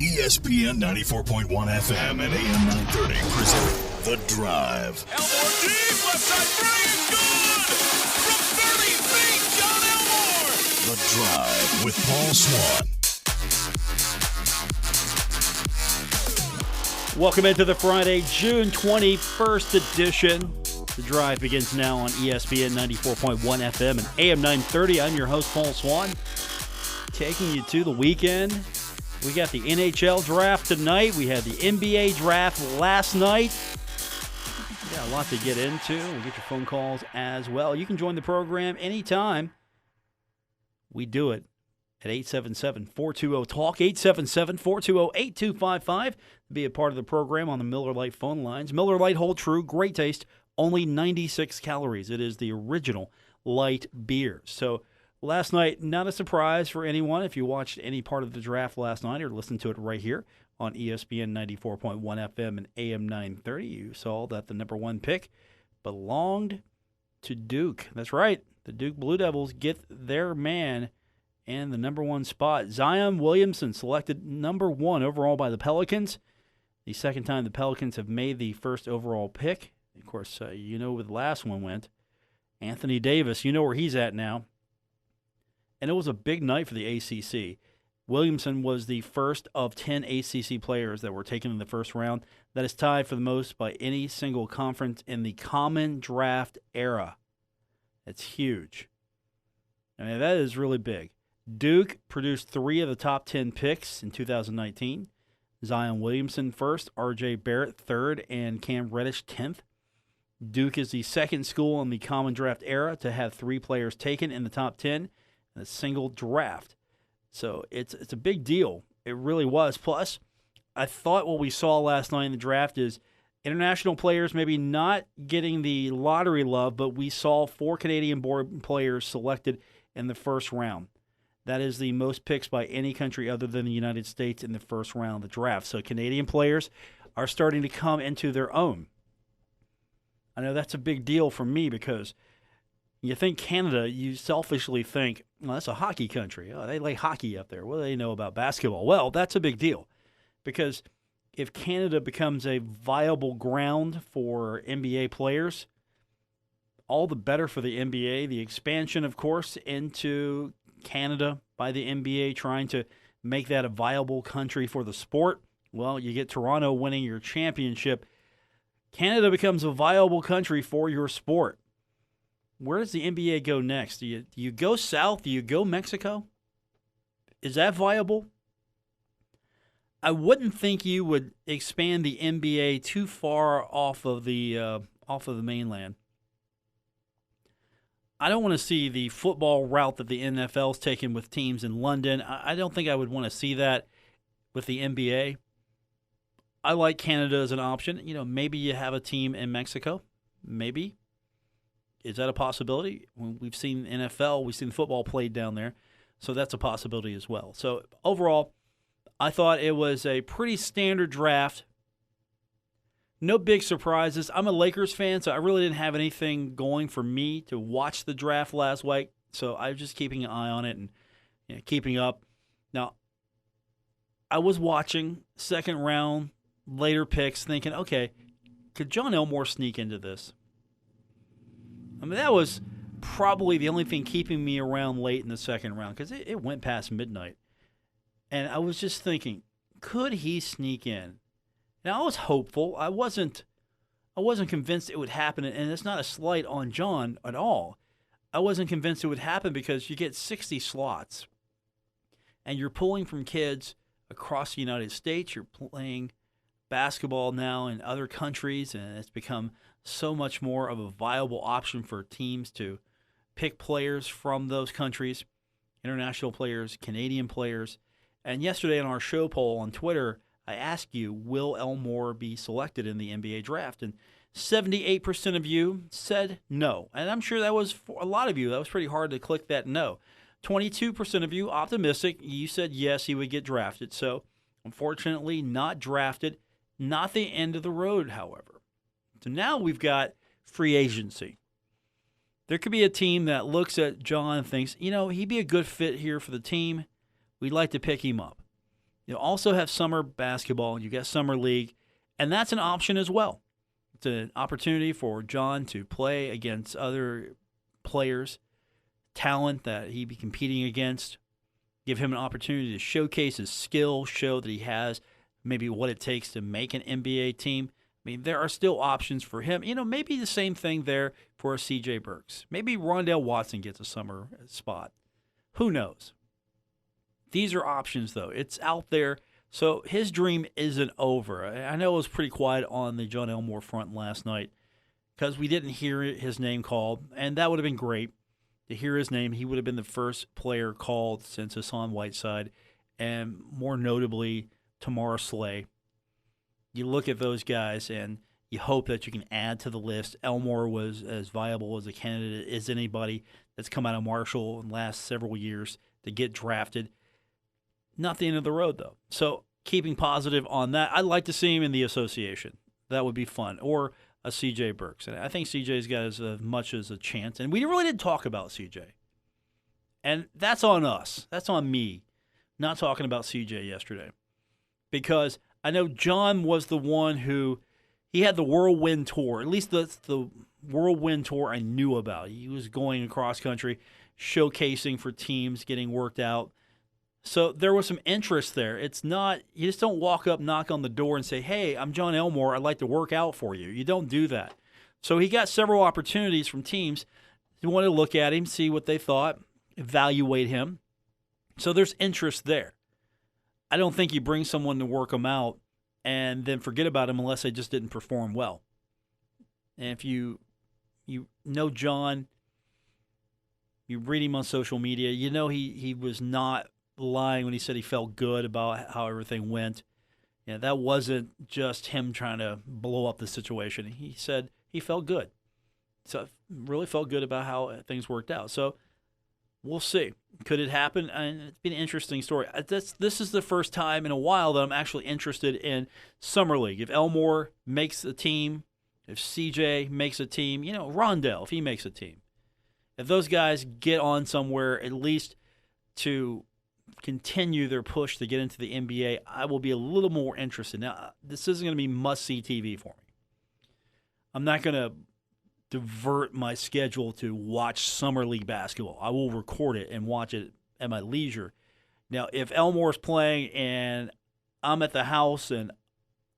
ESPN 94.1 FM and AM 930 present The Drive. Elmore deep, left side three is good! From 30 feet, Jon Elmore! The Drive with Paul Swann. Welcome into the Friday, June 21st edition. The Drive begins now on ESPN 94.1 FM and AM 930. I'm your host, Paul Swann, taking you to the weekend. We got the NHL draft tonight. We had the NBA draft last night. We got a lot to get into. We'll get your phone calls as well. You can join the program anytime. We do it at 877-420-TALK, 877-420-8255. Be a part of the program on the Miller Lite phone lines. Miller Lite Hold True, great taste, only 96 calories. It is the original light beer. So last night, not a surprise for anyone if you watched any part of the draft last night or listened to it right here on ESPN 94.1 FM and AM 930. You saw that the number one pick belonged to Duke. That's right. The Duke Blue Devils get their man in the number one spot. Zion Williamson selected number one overall by the Pelicans. The second time the Pelicans have made the first overall pick. Of course, you know where the last one went. Anthony Davis, you know where he's at now. And it was a big night for the ACC. Williamson was the first of 10 ACC players that were taken in the first round. That is tied for the most by any single conference in the common draft era. That's huge. I mean, that is really big. Duke produced 3 of the top 10 picks in 2019. Zion Williamson first, R.J. Barrett third, and Cam Reddish 10th. Duke is the second school in the common draft era to have 3 players taken in the top 10 in a single draft. So it's a big deal. It really was. Plus, I thought what we saw last night in the draft is international players maybe not getting the lottery love, but we saw 4 Canadian-born players selected in the first round. That is the most picks by any country other than the United States in the first round of the draft. So Canadian players are starting to come into their own. I know that's a big deal for me because you think Canada, you selfishly think, well, that's a hockey country. Oh, they play hockey up there. What do they know about basketball? Well, that's a big deal because if Canada becomes a viable ground for NBA players, all the better for the NBA. The expansion, of course, into Canada by the NBA, trying to make that a viable country for the sport. Well, you get Toronto winning your championship. Canada becomes a viable country for your sport. Where does the NBA go next? Do you go south? Do you go Mexico? Is that viable? I wouldn't think you would expand the NBA too far off of the mainland. I don't want to see the football route that the NFL's taken with teams in London. I don't think I would want to see that with the NBA. I like Canada as an option. You know, maybe you have a team in Mexico. Maybe. Is that a possibility? We've seen NFL, we've seen football played down there, so that's a possibility as well. So overall, I thought it was a pretty standard draft. No big surprises. I'm a Lakers fan, so I really didn't have anything going for me to watch the draft last week, so I was just keeping an eye on it and keeping up. Now, I was watching second round, later picks, thinking, okay, could Jon Elmore sneak into this? I mean, that was probably the only thing keeping me around late in the second round because it went past midnight. And I was just thinking, could he sneak in? Now, I was hopeful. I wasn't convinced it would happen, and it's not a slight on Jon at all. I wasn't convinced it would happen because you get 60 slots, and you're pulling from kids across the United States. You're playing basketball now in other countries, and it's become so much more of a viable option for teams to pick players from those countries, international players, Canadian players. And yesterday on our show poll on Twitter, I asked you, will Elmore be selected in the NBA draft? And 78% of you said no. And I'm sure that was, for a lot of you, that was pretty hard to click that no. 22% of you, optimistic, you said yes, he would get drafted. So, unfortunately, not drafted. Not the end of the road, however. So now we've got free agency. There could be a team that looks at Jon and thinks, he'd be a good fit here for the team. We'd like to pick him up. You also have summer basketball. You got summer league, and that's an option as well. It's an opportunity for Jon to play against other players, talent that he'd be competing against, give him an opportunity to showcase his skill, show that he has maybe what it takes to make an NBA team. I mean, there are still options for him. Maybe the same thing there for a C.J. Burks. Maybe Rondell Watson gets a summer spot. Who knows? These are options, though. It's out there. So his dream isn't over. I know it was pretty quiet on the Jon Elmore front last night because we didn't hear his name called, and that would have been great to hear his name. He would have been the first player called since Hassan Whiteside, and more notably, Tamara Slay. You look at those guys, and you hope that you can add to the list. Elmore was as viable as a candidate as anybody that's come out of Marshall in the last several years to get drafted. Not the end of the road, though. So keeping positive on that. I'd like to see him in the association. That would be fun. Or a C.J. Burks. And I think C.J.'s got as much as a chance. And we really didn't talk about C.J. And that's on us. That's on me not talking about C.J. yesterday. Because I know Jon was the one who, he had the whirlwind tour. At least the whirlwind tour I knew about. He was going across country, showcasing for teams, getting worked out. So there was some interest there. It's not, you just don't walk up, knock on the door, and say, hey, I'm Jon Elmore. I'd like to work out for you. You don't do that. So he got several opportunities from teams who wanted to look at him, see what they thought, evaluate him. So there's interest there. I don't think you bring someone to work them out and then forget about him unless they just didn't perform well. And if you know Jon, you read him on social media, you know he was not lying when he said he felt good about how everything went. That wasn't just him trying to blow up the situation. He said he felt good. So really felt good about how things worked out. So we'll see. Could it happen? And it's been an interesting story. This is the first time in a while that I'm actually interested in Summer League. If Elmore makes a team, if CJ makes a team, Rondell, if he makes a team. If those guys get on somewhere, at least to continue their push to get into the NBA, I will be a little more interested. Now, this isn't going to be must-see TV for me. I'm not going to divert my schedule to watch Summer League basketball. I will record it and watch it at my leisure. Now, if Elmore's playing and I'm at the house and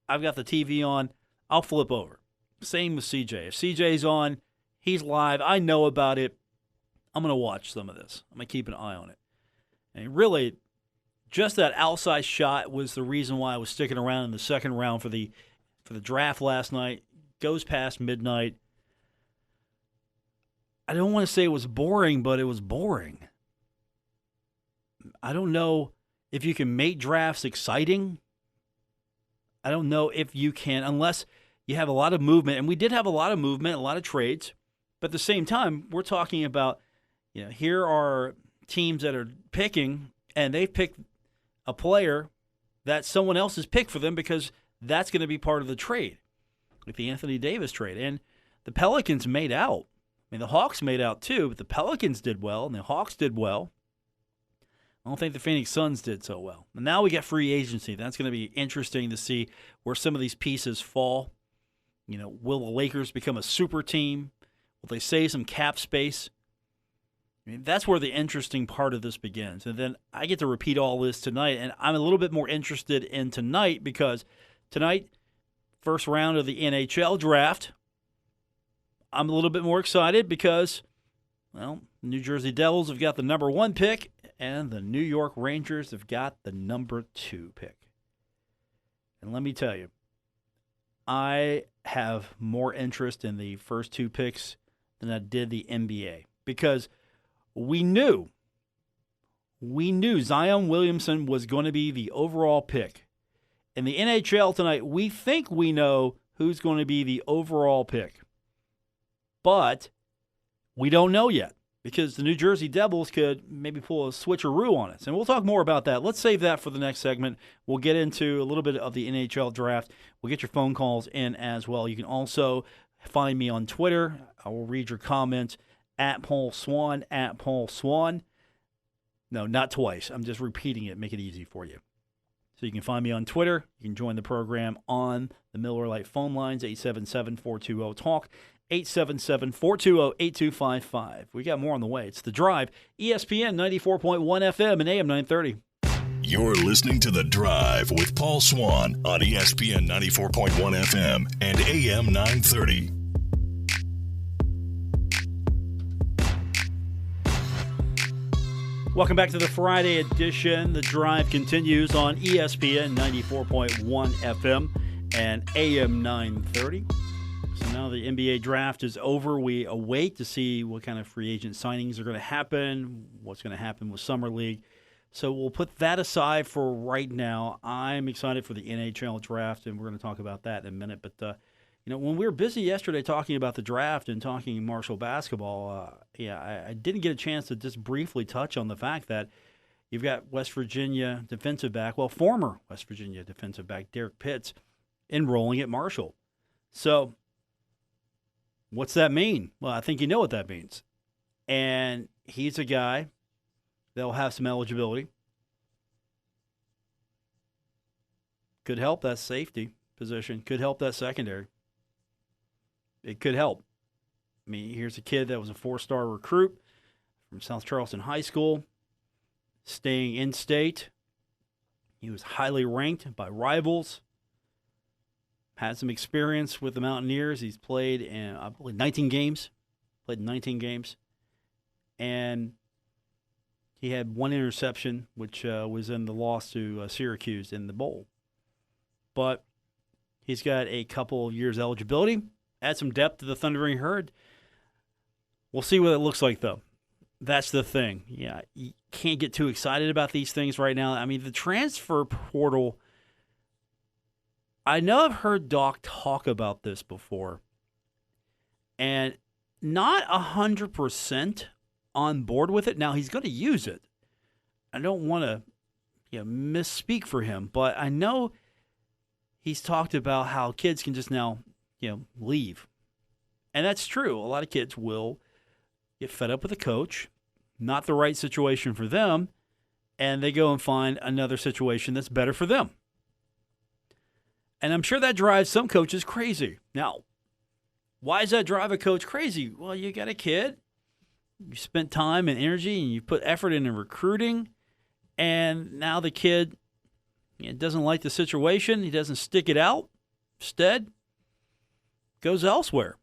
I've got the TV on, I'll flip over. Same with CJ. If CJ's on, he's live, I know about it, I'm going to watch some of this. I'm going to keep an eye on it. And really, just that outside shot was the reason why I was sticking around in the second round for the draft last night. Goes past midnight. I don't want to say it was boring, but it was boring. I don't know if you can make drafts exciting. I don't know if you can, unless you have a lot of movement. And we did have a lot of movement, a lot of trades. But at the same time, we're talking about, here are teams that are picking, and they've picked a player that someone else has picked for them because that's going to be part of the trade, like the Anthony Davis trade. And the Pelicans made out. I mean, the Hawks made out too, but the Pelicans did well, and the Hawks did well. I don't think the Phoenix Suns did so well. And now we got free agency. That's going to be interesting to see where some of these pieces fall. Will the Lakers become a super team? Will they save some cap space? I mean, that's where the interesting part of this begins. And then I get to repeat all this tonight, and I'm a little bit more interested in tonight because tonight, first round of the NHL draft, I'm a little bit more excited because, the New Jersey Devils have got the number 1 pick, and the New York Rangers have got the number 2 pick. And let me tell you, I have more interest in the first 2 picks than I did the NBA because we knew Zion Williamson was going to be the overall pick. In the NHL tonight, we think we know who's going to be the overall pick. But we don't know yet because the New Jersey Devils could maybe pull a switcheroo on us. And we'll talk more about that. Let's save that for the next segment. We'll get into a little bit of the NHL draft. We'll get your phone calls in as well. You can also find me on Twitter. I will read your comments at Paul Swann, at Paul Swann. No, not twice. I'm just repeating it. Make it easy for you. So you can find me on Twitter. You can join the program on the Miller Lite phone lines, 877-420-TALK, 877-420-8255. We got more on the way. It's The Drive, ESPN 94.1 FM and AM 930. You're listening to The Drive with Paul Swann on ESPN 94.1 FM and AM 930. Welcome back to the Friday edition. The Drive continues on ESPN 94.1 FM and AM 930. So now the NBA draft is over. We await to see what kind of free agent signings are going to happen, what's going to happen with Summer League. So we'll put that aside for right now. I'm excited for the NHL draft, and we're going to talk about that in a minute. But, when we were busy yesterday talking about the draft and talking Marshall basketball, I didn't get a chance to just briefly touch on the fact that you've got West Virginia defensive back, former West Virginia defensive back Derek Pitts enrolling at Marshall. So what's that mean? Well, I think you know what that means. And he's a guy that'll have some eligibility. Could help that safety position. Could help that secondary. It could help. I mean, here's a kid that was a 4-star recruit from South Charleston High School, staying in state. He was highly ranked by rivals. Had some experience with the Mountaineers. He's played in, I believe, 19 games. Played 19 games. And he had one interception, which was in the loss to Syracuse in the bowl. But he's got a couple of years eligibility. Add some depth to the Thundering Herd. We'll see what it looks like, though. That's the thing. Yeah, you can't get too excited about these things right now. I mean, the transfer portal, I know I've heard Doc talk about this before, and not 100% on board with it. Now, he's going to use it. I don't want to misspeak for him, but I know he's talked about how kids can just now leave. And that's true. A lot of kids will get fed up with a coach, not the right situation for them, and they go and find another situation that's better for them. And I'm sure that drives some coaches crazy. Now, why does that drive a coach crazy? Well, you got a kid, you spent time and energy, and you put effort into recruiting, and now the kid doesn't like the situation. He doesn't stick it out. Instead, goes elsewhere.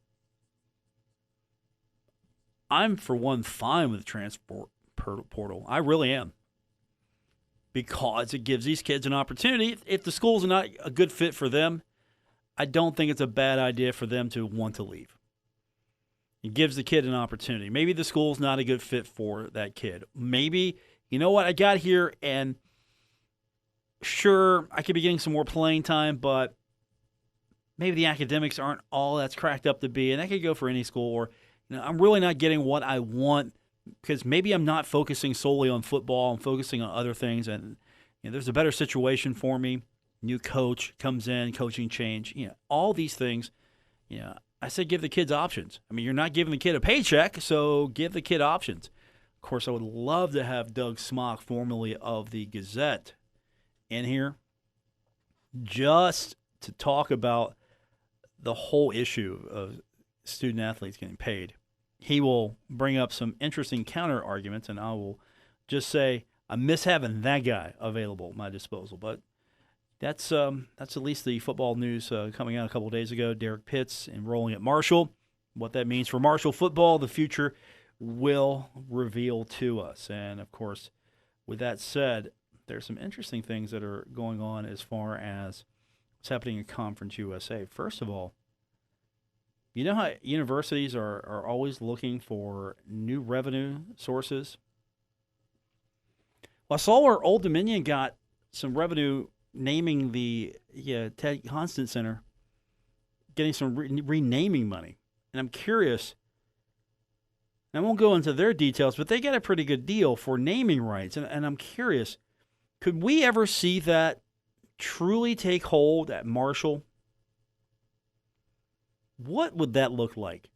I'm, for one, fine with the transport portal. I really am. Because it gives these kids an opportunity. If the school's not a good fit for them, I don't think it's a bad idea for them to want to leave. It gives the kid an opportunity. Maybe the school's not a good fit for that kid. Maybe, you know what, I got here and sure, I could be getting some more playing time, but maybe the academics aren't all that's cracked up to be, and that could go for any school. Or I'm really not getting what I want because maybe I'm not focusing solely on football. I'm focusing on other things, and there's a better situation for me. New coach comes in, coaching change. All these things. I said give the kids options. I mean, you're not giving the kid a paycheck, so give the kid options. Of course, I would love to have Doug Smock, formerly of the Gazette, in here just to talk about the whole issue of student athletes getting paid. He will bring up some interesting counter arguments, and I will just say I miss having that guy available at my disposal. But that's at least the football news coming out a couple of days ago. Derek Pitts enrolling at Marshall. What that means for Marshall football, the future will reveal to us. And, of course, with that said, there's some interesting things that are going on as far as what's happening in Conference USA. First of all, you know how universities are always looking for new revenue sources? Well, I saw where Old Dominion got some revenue naming the Ted Constant Center, getting some renaming money. And I'm curious, and I won't go into their details, but they got a pretty good deal for naming rights. And I'm curious, could we ever see that truly take hold at Marshall? What would that look like?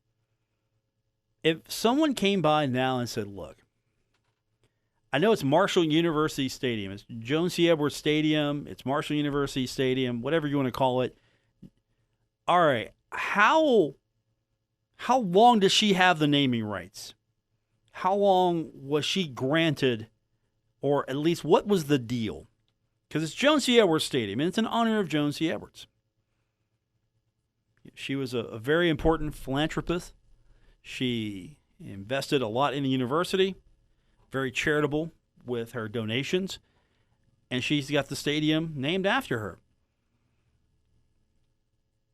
If someone came by now and said, look, I know it's Marshall University Stadium. It's Joan C. Edwards Stadium. It's Marshall University Stadium, whatever you want to call it. All right. How long does she have the naming rights? How long was she granted, or at least what was the deal? Because it's Joan C. Edwards Stadium, and it's in honor of Joan C. Edwards. She was a very important philanthropist. She invested a lot in the university, very charitable with her donations, and she's got the stadium named after her.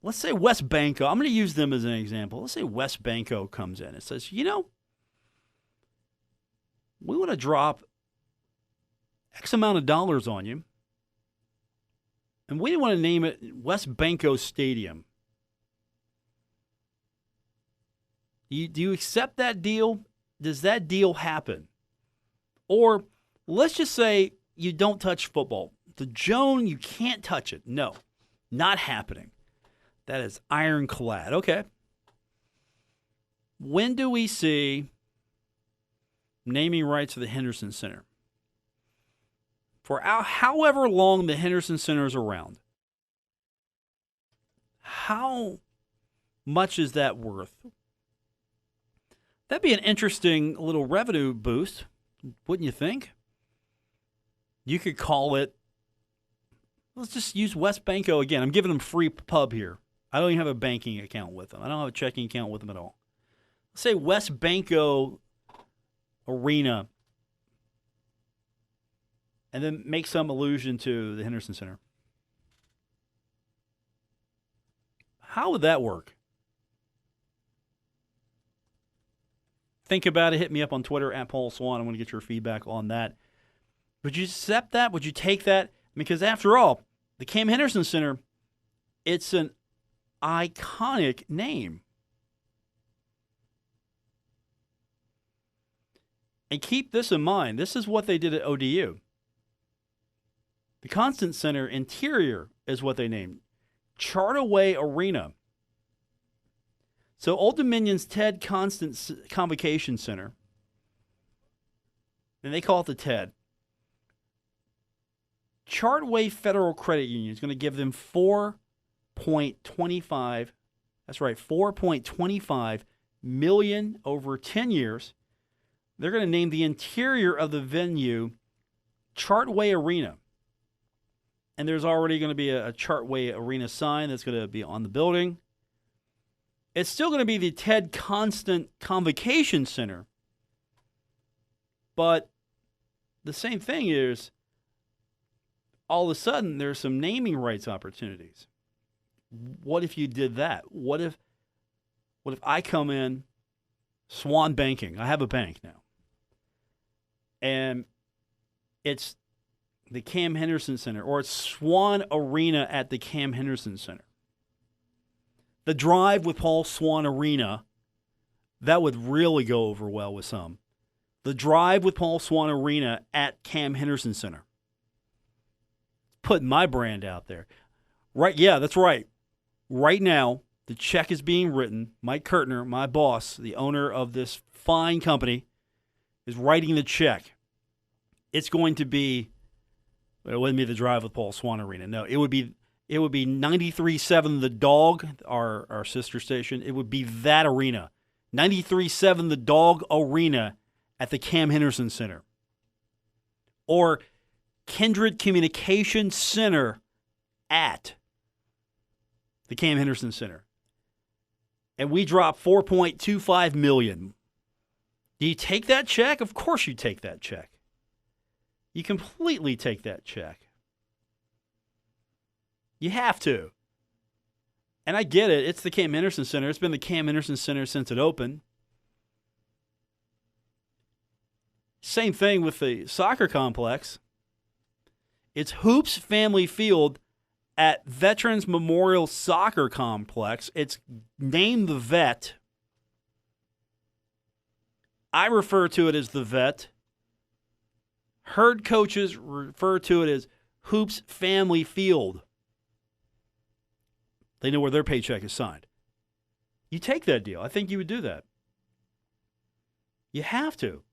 Let's say West Banco. I'm going to use them as an example. Let's say West Banco comes in and says, we want to drop X amount of dollars on you, and we want to name it West Banco Stadium. Do you accept that deal? Does that deal happen? Or let's just say you don't touch football. The Joan, you can't touch it. No, not happening. That is ironclad. Okay. When do we see naming rights for the Henderson Center? For however long the Henderson Center is around, how much is that worth? That'd be an interesting little revenue boost, wouldn't you think? You could call it, let's just use West Banco again. I'm giving them free pub here. I don't even have a banking account with them. I don't have a checking account with them at all. Let's say West Banco Arena, and then make some allusion to the Henderson Center. How would that work? Think about it. Hit me up on Twitter at Paul Swann. I want to get your feedback on that. Would you accept that? Would you take that? Because after all, the Cam Henderson Center, it's an iconic name. And keep this in mind. This is what they did at ODU. The Constant Center interior is what they named Chartaway Arena. So Old Dominion's Ted Constant Convocation Center, and they call it the TED. Chartway Federal Credit Union is going to give them $4.25. That's right, $4.25 million over 10 years. They're going to name the interior of the venue Chartway Arena. And there's already going to be a Chartway Arena sign that's going to be on the building. It's still going to be the Ted Constant Convocation Center. But the same thing is, all of a sudden, there's some naming rights opportunities. What if you did that? What if I come in, Swann Banking, I have a bank now, and it's the Cam Henderson Center, or it's Swann Arena at the Cam Henderson Center. The Drive with Paul Swann Arena, that would really go over well with some. The Drive with Paul Swann Arena at Cam Henderson Center. Putting my brand out there. Right, yeah, that's right. Right now, the check is being written. Mike Kurtner, my boss, the owner of this fine company, is writing the check. It's going to be, it wouldn't be the Drive with Paul Swann Arena. No, it would be 93.7 The Dog, our sister station. It would be that arena. 93.7 The Dog Arena at the Cam Henderson Center. Or Kindred Communication Center at the Cam Henderson Center. And we drop $4.25 million. Do you take that check? Of course you take that check. You completely take that check. You have to. And I get it. It's the Cam Henderson Center. It's been the Cam Henderson Center since it opened. Same thing with the soccer complex. It's Hoops Family Field at Veterans Memorial Soccer Complex. It's named the Vet. I refer to it as the Vet. Herd coaches refer to it as Hoops Family Field. They know where their paycheck is signed. You take that deal. I think you would do that. You have to.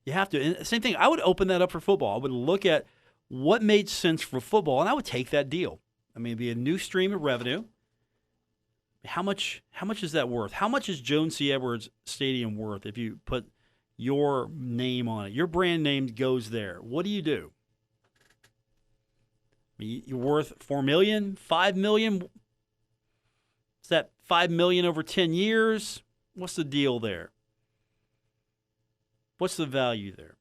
You have to. And same thing, I would open that up for football. I would look at what made sense for football, and I would take that deal. I mean, it'd be a new stream of revenue. How much is that worth? How much is Joan C. Edwards Stadium worth if you put your name on it? Your brand name goes there. What do you do? I mean, you're worth $4 million, $5 million. Is that $5 million over 10 years? What's the deal there? What's the value there?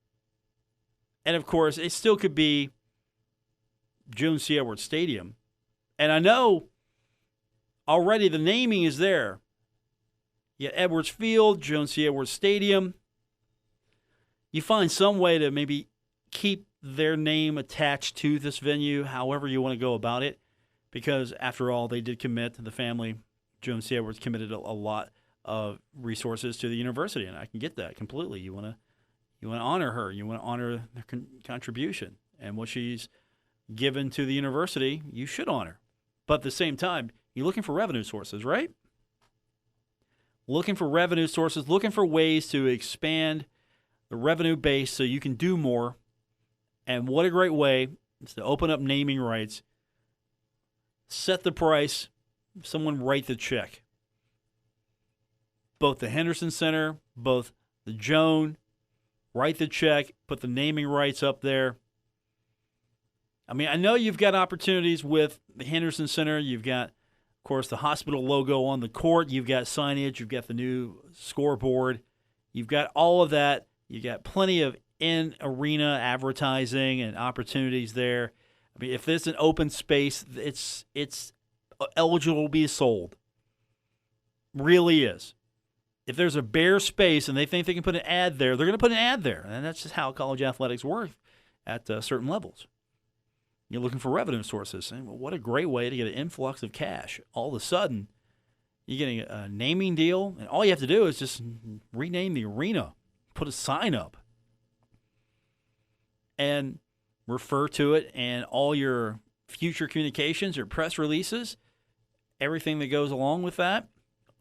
And of course, it still could be Joan C. Edwards Stadium. And I know already the naming is there. You got Edwards Field, Joan C. Edwards Stadium. You find some way to maybe keep their name attached to this venue, however you want to go about it, because after all, they did commit to the family. Joan C. Edwards committed a lot of resources to the university, and I can get that completely. You want to honor her. You want to honor her contribution and what she's given to the university. You should honor, but at the same time, you're looking for revenue sources, right? Looking for revenue sources, looking for ways to expand the revenue base so you can do more. And what a great way is to open up naming rights, set the price, someone write the check. Both the Henderson Center, both the Joan, write the check, put the naming rights up there. I mean, I know you've got opportunities with the Henderson Center. You've got, of course, the hospital logo on the court. You've got signage. You've got the new scoreboard. You've got all of that. You've got plenty of in-arena advertising and opportunities there. I mean, if there's an open space, it's eligible to be sold. Really is. If there's a bare space and they think they can put an ad there, they're going to put an ad there. And that's just how college athletics work at certain levels. You're looking for revenue sources. And what a great way to get an influx of cash. All of a sudden, you're getting a naming deal, and all you have to do is just rename the arena, put a sign up, and refer to it, and all your future communications, your press releases, everything that goes along with that,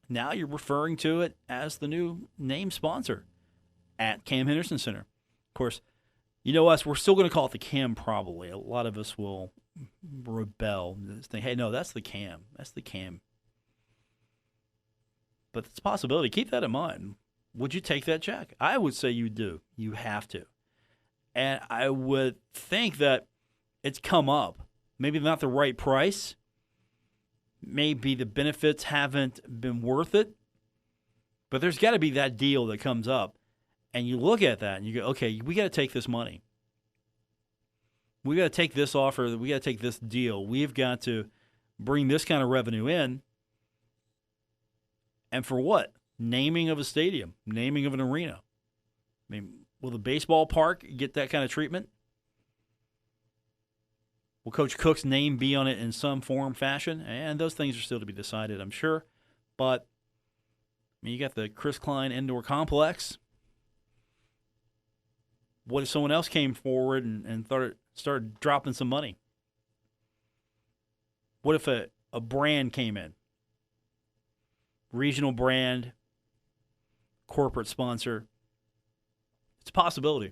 now you're referring to it as the new name sponsor at Cam Henderson Center. Of course, you know us, we're still going to call it the Cam probably. A lot of us will rebel and think, hey, no, that's the Cam. That's the Cam. But it's a possibility. Keep that in mind. Would you take that check? I would say you do. You have to. And I would think that it's come up. Maybe not the right price. Maybe the benefits haven't been worth it. But there's got to be that deal that comes up. And you look at that and you go, okay, we got to take this money. We got to take this offer. We got to take this deal. We've got to bring this kind of revenue in. And for what? Naming of a stadium, naming of an arena. I mean, will the baseball park get that kind of treatment? Will Coach Cook's name be on it in some form, fashion? And those things are still to be decided, I'm sure. But I mean, you got the Chris Klein Indoor Complex. What if someone else came forward and started dropping some money? What if a brand came in? Regional brand, corporate sponsor. It's a possibility.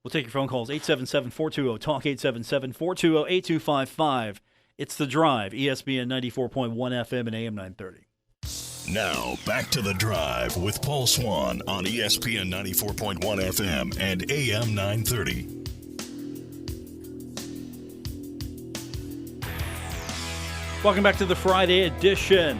We'll take your phone calls, 877-420-TALK, 877-420-8255. It's The Drive, ESPN 94.1 FM and AM 930. Now, back to The Drive with Paul Swann on ESPN 94.1 FM and AM 930. Welcome back to the Friday edition.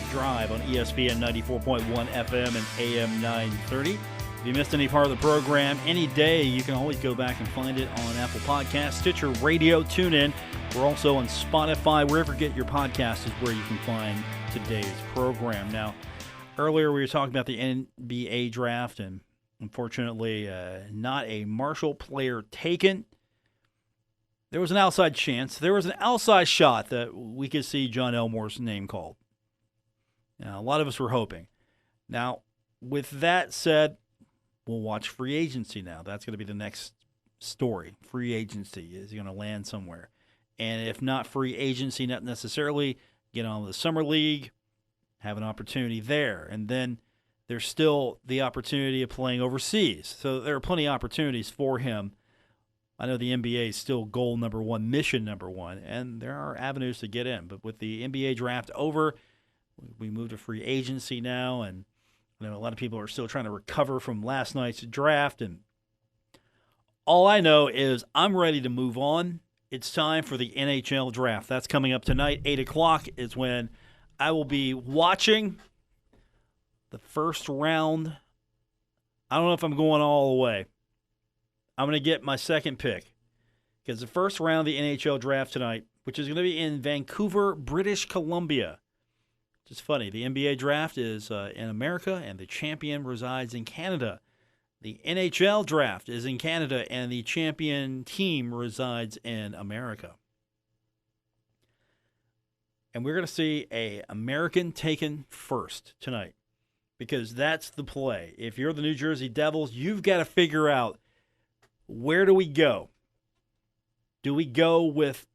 Drive on ESPN 94.1 FM and AM 930. If you missed any part of the program any day, you can always go back and find it on Apple Podcasts, Stitcher Radio, TuneIn. We're also on Spotify. Wherever you get your podcast is where you can find today's program. Now, earlier we were talking about the NBA draft, and unfortunately not a Marshall player taken. There was an outside chance. There was an outside shot that we could see Jon Elmore's name called. Now, a lot of us were hoping. Now, with that said, we'll watch free agency now. That's going to be the next story. Free agency. Is he going to land somewhere? And if not free agency, not necessarily, get on the summer league, have an opportunity there. And then there's still the opportunity of playing overseas. So there are plenty of opportunities for him. I know the NBA is still goal number one, mission number one, and there are avenues to get in. But with the NBA draft over, we move to free agency now, and I know a lot of people are still trying to recover from last night's draft. And all I know is I'm ready to move on. It's time for the NHL draft. That's coming up tonight. 8 o'clock is when I will be watching the first round. I don't know if I'm going all the way. I'm going to get my second pick because the first round of the NHL draft tonight, which is going to be in Vancouver, British Columbia. Which is funny. The NBA draft is in America, and the champion resides in Canada. The NHL draft is in Canada, and the champion team resides in America. And we're going to see an American taken first tonight because that's the play. If you're the New Jersey Devils, you've got to figure out, where do we go? Do we go with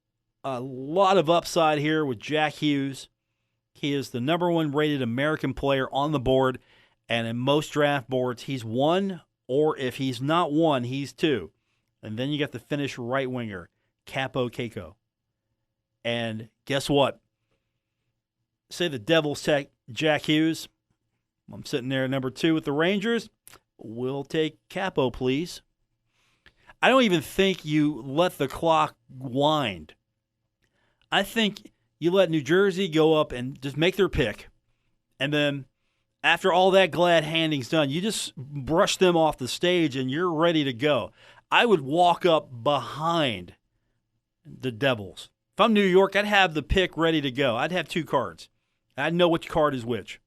a lot of upside here with Jack Hughes? He is the number one rated American player on the board, and in most draft boards, he's one, or if he's not one, he's two. And then you got the Finnish right winger, Capo Keiko. And guess what? Say the Devils take Jack Hughes. I'm sitting there at number 2 with the Rangers. We'll take Capo, please. I don't even think you let the clock wind. I think you let New Jersey go up and just make their pick. And then after all that glad handing's done, you just brush them off the stage and you're ready to go. I would walk up behind the Devils. If I'm New York, I'd have the pick ready to go. I'd have 2 cards. I'd know which card is which.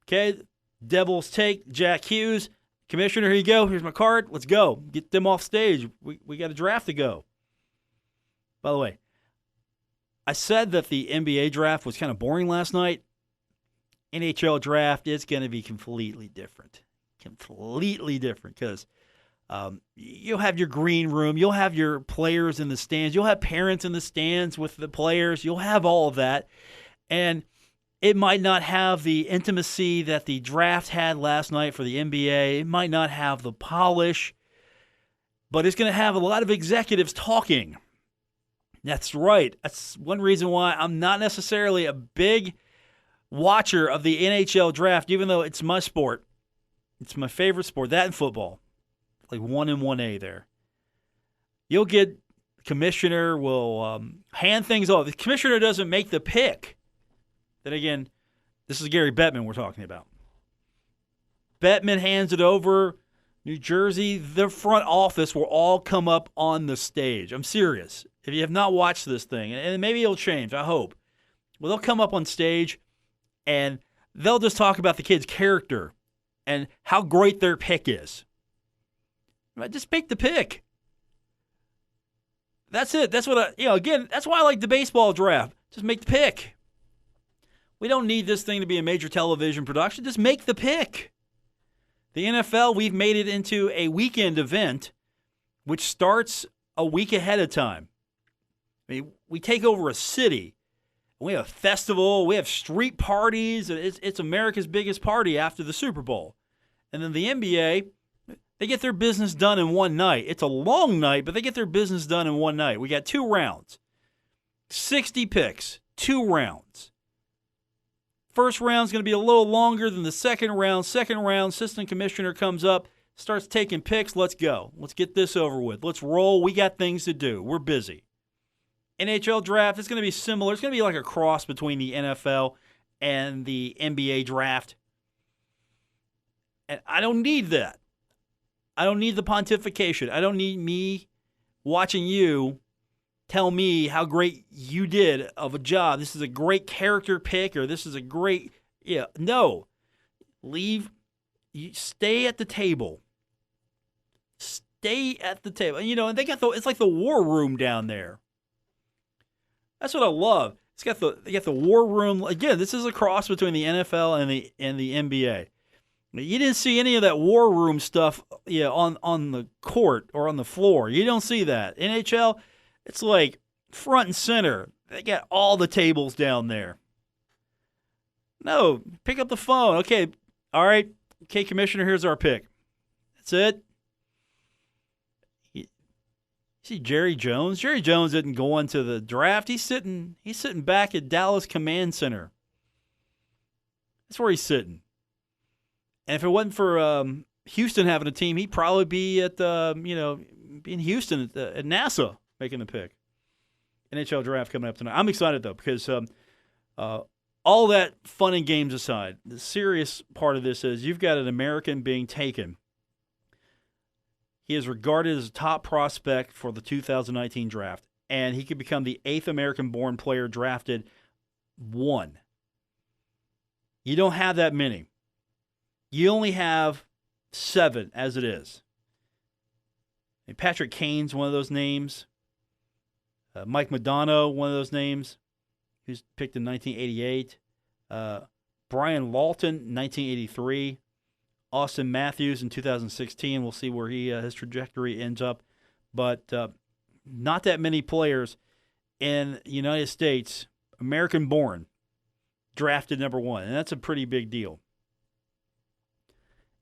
Okay, Devils take Jack Hughes. Commissioner, here you go. Here's my card. Let's go. Get them off stage. We got a draft to go. By the way, I said that the NBA draft was kind of boring last night. NHL draft is going to be completely different. Completely different because you'll have your green room. You'll have your players in the stands. You'll have parents in the stands with the players. You'll have all of that. And it might not have the intimacy that the draft had last night for the NBA. It might not have the polish, but it's going to have a lot of executives talking. That's right. That's one reason why I'm not necessarily a big watcher of the NHL draft, even though it's my sport. It's my favorite sport, that and football. Like 1 and 1A there. You'll get, the commissioner will hand things off. The commissioner doesn't make the pick. Then again, this is Gary Bettman we're talking about. Bettman hands it over. New Jersey, the front office will all come up on the stage. I'm serious. If you have not watched this thing, and maybe it'll change, I hope. Well, they'll come up on stage, and they'll just talk about the kid's character and how great their pick is. Just make the pick. That's it. That's what again, that's why I like the baseball draft. Just make the pick. We don't need this thing to be a major television production. Just make the pick. The NFL, we've made it into a weekend event, which starts a week ahead of time. I mean, we take over a city. We have a festival. We have street parties. It's America's biggest party after the Super Bowl. And then the NBA, they get their business done in one night. It's a long night, but they get their business done in one night. We got 2 rounds. 60 picks, 2 rounds. First round's going to be a little longer than the second round. Second round, assistant commissioner comes up, starts taking picks. Let's go. Let's get this over with. Let's roll. We got things to do. We're busy. NHL draft, it's going to be similar. It's going to be like a cross between the NFL and the NBA draft. And I don't need that. I don't need the pontification. I don't need me watching you tell me how great you did of a job. This is a great character pick, or this is a great, no. Leave. You stay at the table. Stay at the table. And they got it's like the war room down there. That's what I love. They got the war room. Again, this is a cross between the NFL and the NBA. You didn't see any of that war room stuff on the court or on the floor. You don't see that. NHL, it's like front and center. They got all the tables down there. No, pick up the phone. Okay, all right. Okay, Commissioner, here's our pick. That's it. You see Jerry Jones? Jerry Jones isn't going to the draft. He's sitting back at Dallas Command Center. That's where he's sitting. And if it wasn't for Houston having a team, he'd probably be at be in Houston at NASA making the pick. NHL draft coming up tonight. I'm excited though because all that fun and games aside, the serious part of this is you've got an American being taken. He is regarded as a top prospect for the 2019 draft, and he could become the 8th American-born player drafted. 1. You don't have that many. You only have 7 as it is. And Patrick Kane's one of those names. Mike Modano, one of those names, who's picked in 1988. Brian Lawton, 1983. Austin Matthews in 2016. We'll see where his trajectory ends up. But not that many players in the United States, American-born, drafted number 1. And that's a pretty big deal.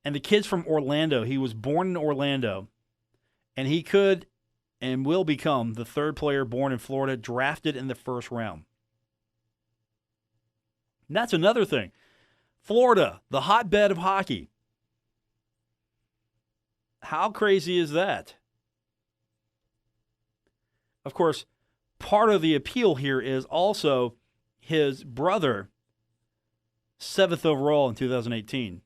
And the kid's from Orlando. He was born in Orlando. And he could and will become the 3rd player born in Florida drafted in the 1st round. And that's another thing. Florida, the hotbed of hockey. How crazy is that? Of course, part of the appeal here is also his brother, 7th overall in 2018,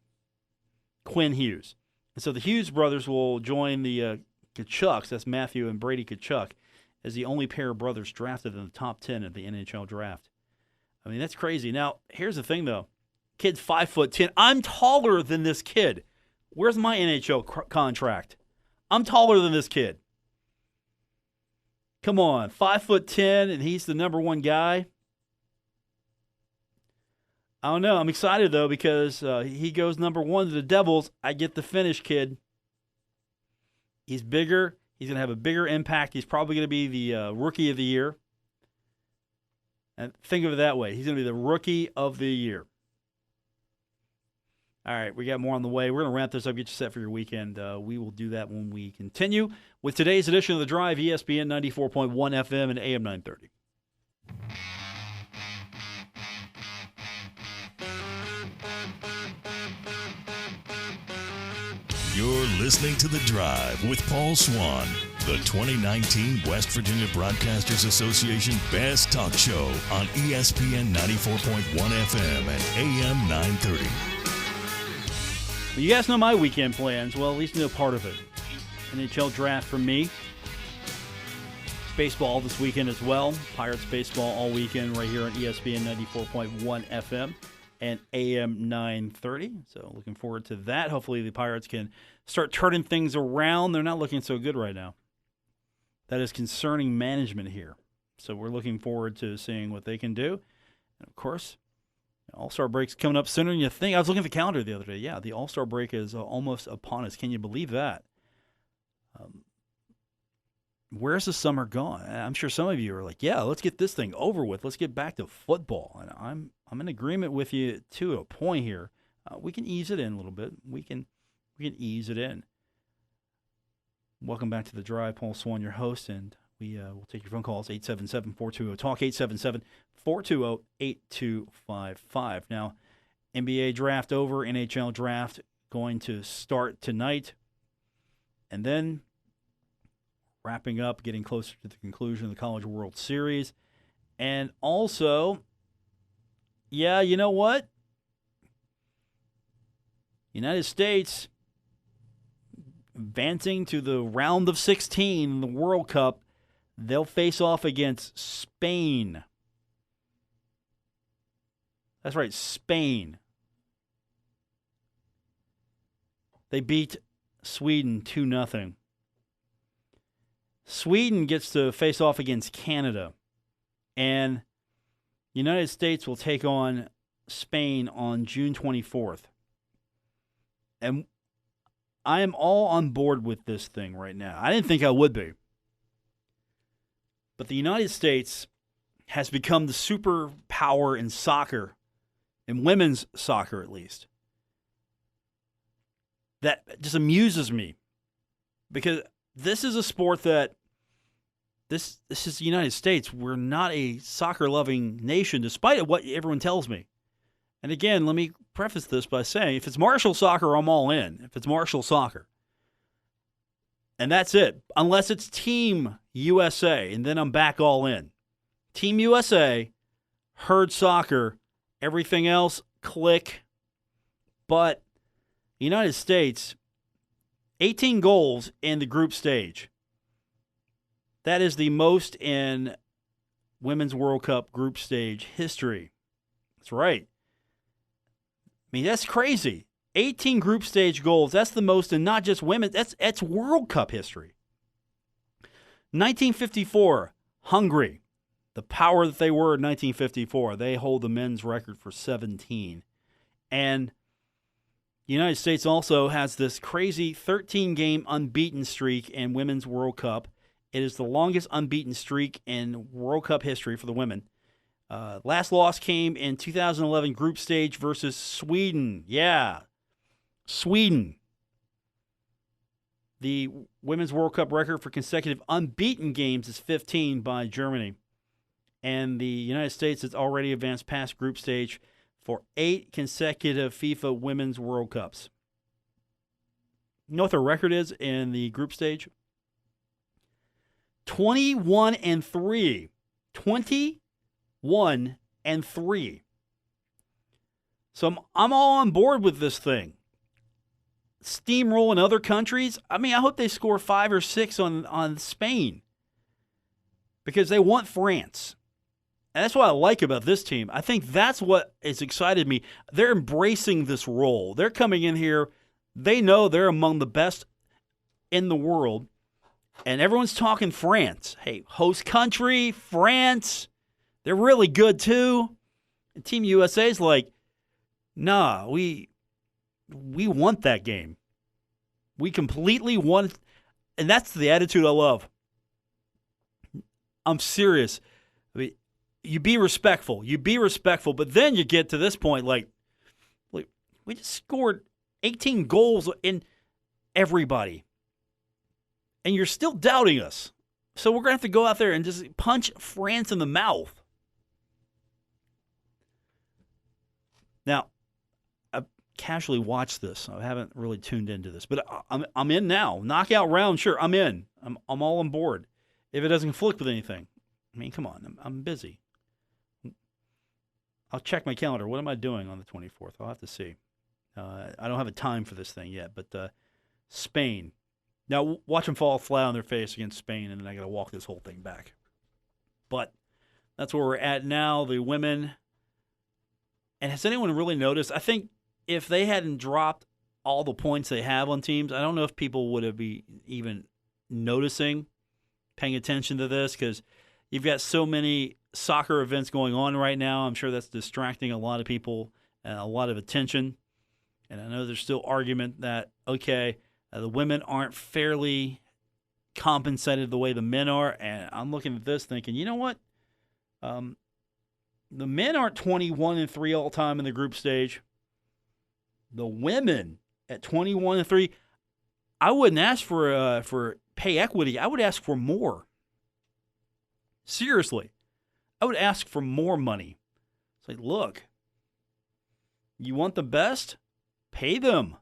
Quinn Hughes. And so the Hughes brothers will join the Tkachuks, that's Matthew and Brady Tkachuk, as the only pair of brothers drafted in the top 10 of the NHL draft. I mean, that's crazy. Now, here's the thing, though. Kid's 5'10". I'm taller than this kid. Where's my NHL contract? I'm taller than this kid. Come on, 5'10", and he's the number 1 guy. I don't know. I'm excited, though, because he goes number 1 to the Devils. I get the finish, kid. He's bigger. He's going to have a bigger impact. He's probably going to be the Rookie of the Year. And think of it that way. He's going to be the Rookie of the Year. All right, we got more on the way. We're going to wrap this up, get you set for your weekend. We will do that when we continue with today's edition of The Drive, ESPN 94.1 FM and AM 930. You're listening to The Drive with Paul Swann, the 2019 West Virginia Broadcasters Association Best Talk Show on ESPN 94.1 FM and AM 930. Well, you guys know my weekend plans. Well, at least know part of it. NHL draft for me. It's baseball this weekend as well. Pirates baseball all weekend right here on ESPN 94.1 FM and AM 930. So looking forward to that. Hopefully the Pirates can start turning things around. They're not looking so good right now. That is concerning management here. So we're looking forward to seeing what they can do. And of course, All-Star break's coming up sooner than you think. I was looking at the calendar the other day. Yeah, the All-Star break is almost upon us. Can you believe that? Where's the summer gone? I'm sure some of you are like, yeah, let's get this thing over with. Let's get back to football. And I'm in agreement with you to a point here. We can ease it in a little bit. We can ease it in. Welcome back to The Drive. Paul Swann, your host, and we will take your phone calls, 877-420-TALK, 877-420-8255. Now, NBA draft over, NHL draft going to start tonight. And then wrapping up, getting closer to the conclusion of the College World Series. And also, yeah, you know what? United States advancing to the round of 16 in the World Cup. They'll face off against Spain. That's right, Spain. They beat Sweden 2-0. Sweden gets to face off against Canada. And the United States will take on Spain on June 24th. And I am all on board with this thing right now. I didn't think I would be. But the United States has become the superpower in soccer in women's soccer at least. That just amuses me because this is a sport that this is the United States. We're not a soccer-loving nation, despite what everyone tells me. And again, let me preface this by saying, if it's martial soccer, I'm all in. If it's martial soccer. And that's it. Unless it's Team USA, and then I'm back all in. Team USA, herd soccer, everything else, click. But the United States, 18 goals in the group stage. That is the most in Women's World Cup group stage history. That's right. I mean, that's crazy. 18 group stage goals. That's the most in not just women. That's World Cup history. 1954, Hungary. The power that they were in 1954. They hold the men's record for 17. And the United States also has this crazy 13-game unbeaten streak in Women's World Cup. It is the longest unbeaten streak in World Cup history for the women. Last loss came in 2011 group stage versus Sweden. Yeah, Sweden. The Women's World Cup record for consecutive unbeaten games is 15 by Germany. And the United States has already advanced past group stage for 8 consecutive FIFA Women's World Cups. You know what their record is in the group stage? 21-3. 21-3. So I'm all on board with this thing. Steamrolling other countries. I mean, I hope they score 5 or 6 on Spain because they want France. And that's what I like about this team. I think that's what has excited me. They're embracing this role. They're coming in here. They know they're among the best in the world. And everyone's talking France. Hey, host country, France. They're really good too. And Team USA's like, nah, we want that game. We completely want, and that's the attitude I love. I'm serious. I mean, you be respectful, but then you get to this point, like we just scored 18 goals in everybody, and you're still doubting us. So we're going to have to go out there and just punch France in the mouth. Now, I've casually watched this. I haven't really tuned into this, but I'm in now. Knockout round, sure, I'm in. I'm all on board. If it doesn't conflict with anything, I mean, come on, I'm busy. I'll check my calendar. What am I doing on the 24th? I'll have to see. I don't have a time for this thing yet, but Spain. Now, watch them fall flat on their face against Spain, and then I got to walk this whole thing back. But that's where we're at now, the women. And has anyone really noticed? I think if they hadn't dropped all the points they have on teams, I don't know if people would have been even noticing, paying attention to this, because you've got so many soccer events going on right now. I'm sure that's distracting a lot of people and a lot of attention. And I know there's still argument that, okay, the women aren't fairly compensated the way the men are. And I'm looking at this thinking, you know what? The men aren't 21-3 all time in the group stage. The women at 21-3, I wouldn't ask for pay equity. I would ask for more. Seriously, I would ask for more money. It's like, look, you want the best? Pay them.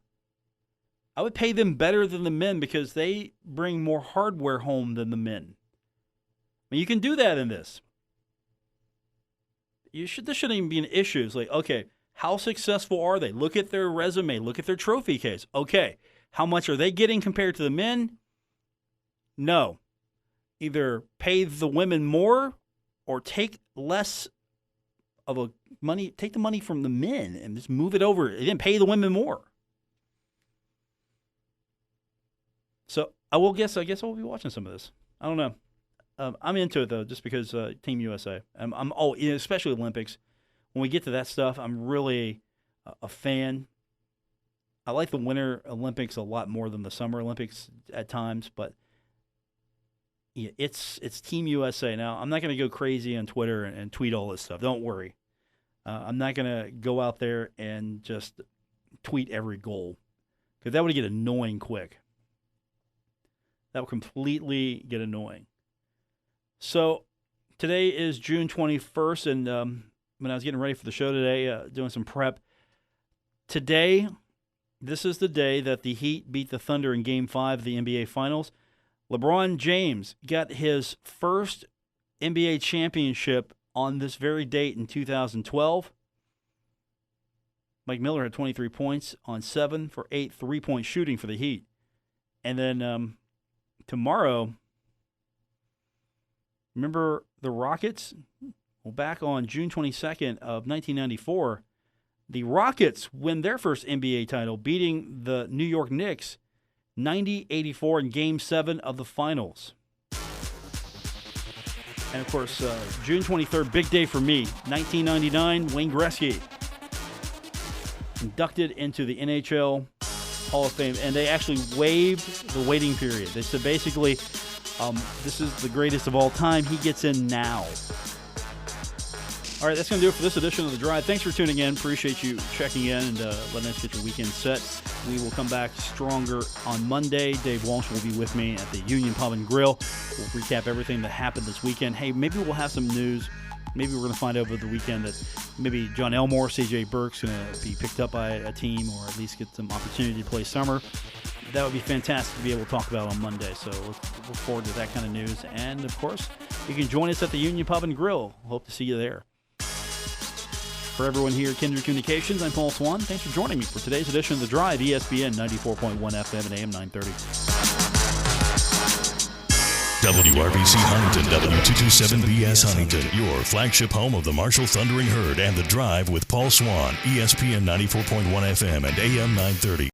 I would pay them better than the men because they bring more hardware home than the men. I mean, you can do that in this. This shouldn't even be an issue. It's like, okay, how successful are they? Look at their resume. Look at their trophy case. Okay, how much are they getting compared to the men? No. Either pay the women more or take less of a money, take the money from the men and just move it over and then pay the women more. So I guess I'll be watching some of this. I don't know. I'm into it though, just because Team USA. Especially Olympics. When we get to that stuff, I'm really a fan. I like the Winter Olympics a lot more than the Summer Olympics at times, but yeah, it's Team USA. Now, I'm not going to go crazy on Twitter and tweet all this stuff. Don't worry. I'm not going to go out there and just tweet every goal because that would get annoying quick. That would completely get annoying. So today is June 21st, and when I was getting ready for the show today, doing some prep, today, this is the day that the Heat beat the Thunder in Game 5 of the NBA Finals. LeBron James got his first NBA championship on this very date in 2012. Mike Miller had 23 points on 7 for 8 3-point shooting for the Heat. And then tomorrow, remember the Rockets? Well, back on June 22nd of 1994, the Rockets win their first NBA title, beating the New York Knicks 90-84 in Game 7 of the Finals. And, of course, June 23rd, big day for me, 1999, Wayne Gretzky inducted into the NHL Hall of Fame, and they actually waived the waiting period. They said basically, this is the greatest of all time. He gets in now. All right, that's going to do it for this edition of The Drive. Thanks for tuning in. Appreciate you checking in and letting us get your weekend set. We will come back stronger on Monday. Dave Walsh will be with me at the Union Pub and Grill. We'll recap everything that happened this weekend. Hey, maybe we'll have some news. Maybe we're going to find out over the weekend that maybe Jon Elmore, C.J. Burke's going to be picked up by a team or at least get some opportunity to play summer. That would be fantastic to be able to talk about on Monday. So look forward to that kind of news. And, of course, you can join us at the Union Pub and Grill. Hope to see you there. For everyone here at Kindred Communications, I'm Paul Swann. Thanks for joining me for today's edition of The Drive, ESPN 94.1 FM and AM 930. WRBC Huntington, W227BS Huntington, your flagship home of the Marshall Thundering Herd and The Drive with Paul Swann, ESPN 94.1 FM and AM 930.